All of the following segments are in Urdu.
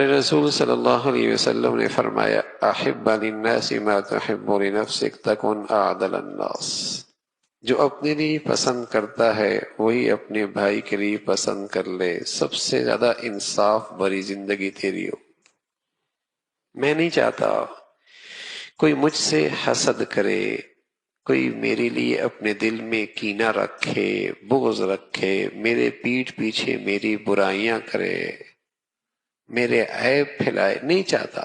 رسول صلی اللہ علیہ وسلم نے فرمایا احب للناس ما تحب لنفسک تکن اعدل الناس، جو اپنے لیے پسند کرتا ہے وہی اپنے بھائی کے لیے پسند کر لے، سب سے زیادہ انصاف بھری زندگی تیری ہو۔ میں نہیں چاہتا کوئی مجھ سے حسد کرے، کوئی میرے لیے اپنے دل میں کینہ رکھے، بغض رکھے، میرے پیٹھ پیچھے میری برائیاں کرے، میرے عیب پھیلائے، نہیں چاہتا۔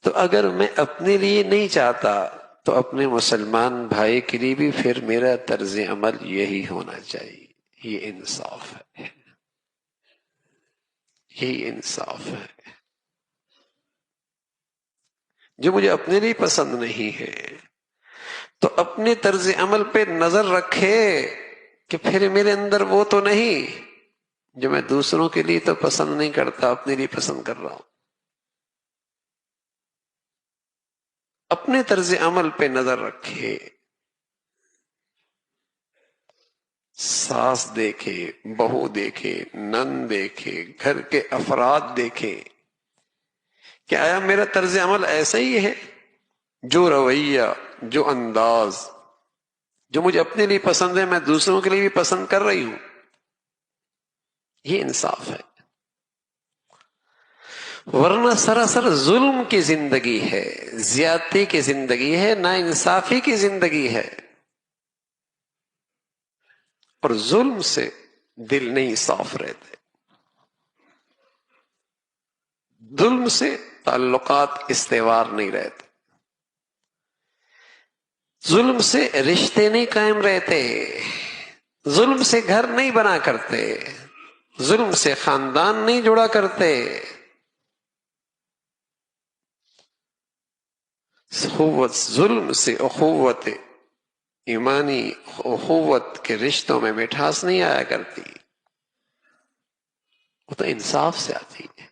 تو اگر میں اپنے لیے نہیں چاہتا تو اپنے مسلمان بھائی کے لیے بھی پھر میرا طرز عمل یہی ہونا چاہیے۔ یہ انصاف ہے، یہی انصاف ہے۔ جو مجھے اپنے لیے پسند نہیں ہے تو اپنے طرز عمل پہ نظر رکھے کہ پھر میرے اندر وہ تو نہیں جو میں دوسروں کے لیے تو پسند نہیں کرتا، اپنے لیے پسند کر رہا ہوں۔ اپنے طرز عمل پہ نظر رکھے، ساس دیکھے، بہو دیکھے، نند دیکھے، گھر کے افراد دیکھے کہ آیا میرا طرز عمل ایسا ہی ہے؟ جو رویہ، جو انداز جو مجھے اپنے لیے پسند ہے میں دوسروں کے لیے بھی پسند کر رہی ہوں۔ یہ انصاف ہے، ورنہ سراسر ظلم کی زندگی ہے، زیادتی کی زندگی ہے، نا انصافی کی زندگی ہے، اور ظلم سے دل نہیں صاف رہتے، ظلم سے تعلقات استوار نہیں رہتے، ظلم سے رشتے نہیں قائم رہتے، ظلم سے گھر نہیں بنا کرتے، ظلم سے خاندان نہیں جڑا کرتے۔ ظلم سے اخوت ایمانی، اخوت کے رشتوں میں مٹھاس نہیں آیا کرتی، وہ تو انصاف سے آتی ہے۔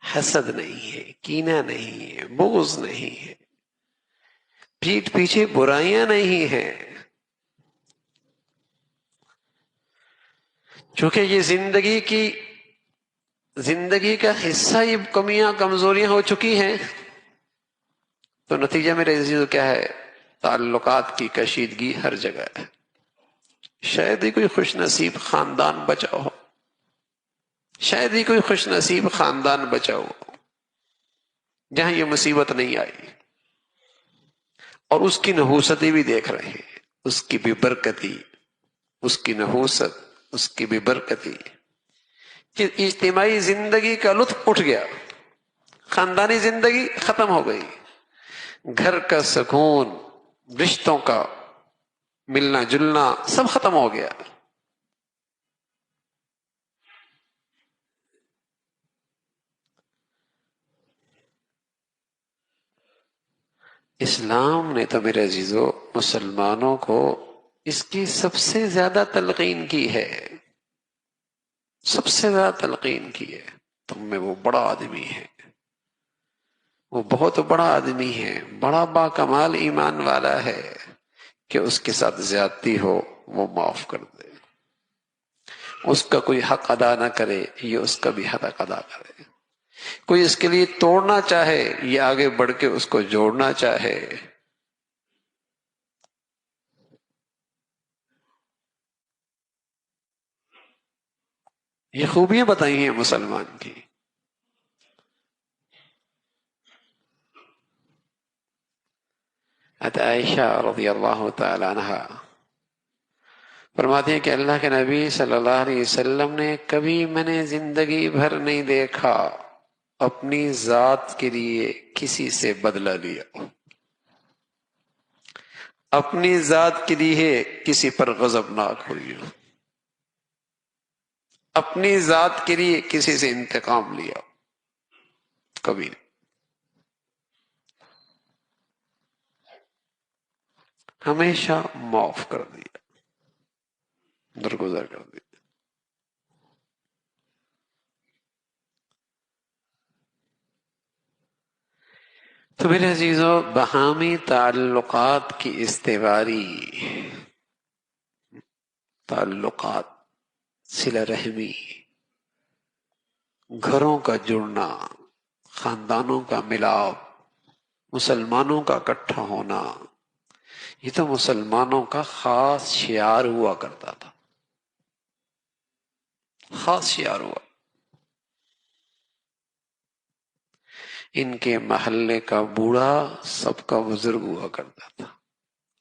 حسد نہیں ہے، کینہ نہیں ہے، بغض نہیں ہے، پیٹھ پیچھے برائیاں نہیں ہیں، چونکہ یہ زندگی کا حصہ، یہ کمیاں کمزوریاں ہو چکی ہیں، تو نتیجہ میرے عزیزو کیا ہے؟ تعلقات کی کشیدگی ہر جگہ ہے۔ شاید ہی کوئی خوش نصیب خاندان بچا ہو، شاید ہی کوئی خوش نصیب خاندان بچا ہو جہاں یہ مصیبت نہیں آئی، اور اس کی نحوستی بھی دیکھ رہے ہیں، اس کی بھی برکتی، اس کی نحوست، اس کی بھی برکتی کہ اجتماعی زندگی کا لطف اٹھ گیا، خاندانی زندگی ختم ہو گئی، گھر کا سکون، رشتوں کا ملنا جلنا سب ختم ہو گیا۔ اسلام نے تو میرے عزیزو مسلمانوں کو اس کی سب سے زیادہ تلقین کی ہے، سب سے زیادہ تلقین کی ہے۔ تم میں وہ بڑا آدمی ہے، وہ بہت بڑا آدمی ہے، بڑا باکمال ایمان والا ہے کہ اس کے ساتھ زیادتی ہو وہ معاف کر دے، اس کا کوئی حق ادا نہ کرے، یہ اس کا بھی حق ادا کرے، کوئی اس کے لیے توڑنا چاہے یہ آگے بڑھ کے اس کو جوڑنا چاہے۔ یہ خوبیاں بتائی ہیں مسلمان کی۔ عائشہ رضی اللہ تعالی عنہ فرماتے ہیں کہ اللہ کے نبی صلی اللہ علیہ وسلم نے کبھی میں نے زندگی بھر نہیں دیکھا اپنی ذات کے لیے کسی سے بدلہ لیا، اپنی ذات کے لیے کسی پر غضبناک ہوئی، اپنی ذات کے لیے کسی سے انتقام لیا، کبھی نہیں، ہمیشہ معاف کر دیا، درگزر کر دیا۔ تو میرے عزیزو باہمی تعلقات کی استواری، تعلقات، صلہ رحمی، گھروں کا جڑنا، خاندانوں کا ملاپ، مسلمانوں کا اکٹھا ہونا، یہ تو مسلمانوں کا خاص شعار ہوا کرتا تھا، خاص شعار ہوا۔ ان کے محلے کا بوڑھا سب کا بزرگ ہوا کرتا تھا،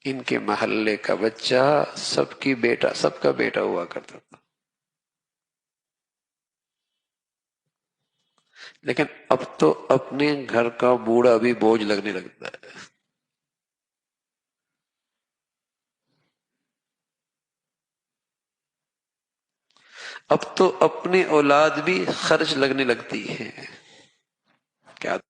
ان کے محلے کا بچہ سب کا بیٹا ہوا کرتا تھا۔ لیکن اب تو اپنے گھر کا بوڑھا بھی بوجھ لگنے لگتا ہے۔ اب تو اپنی اولاد بھی خرچ لگنے لگتی ہے۔ کیا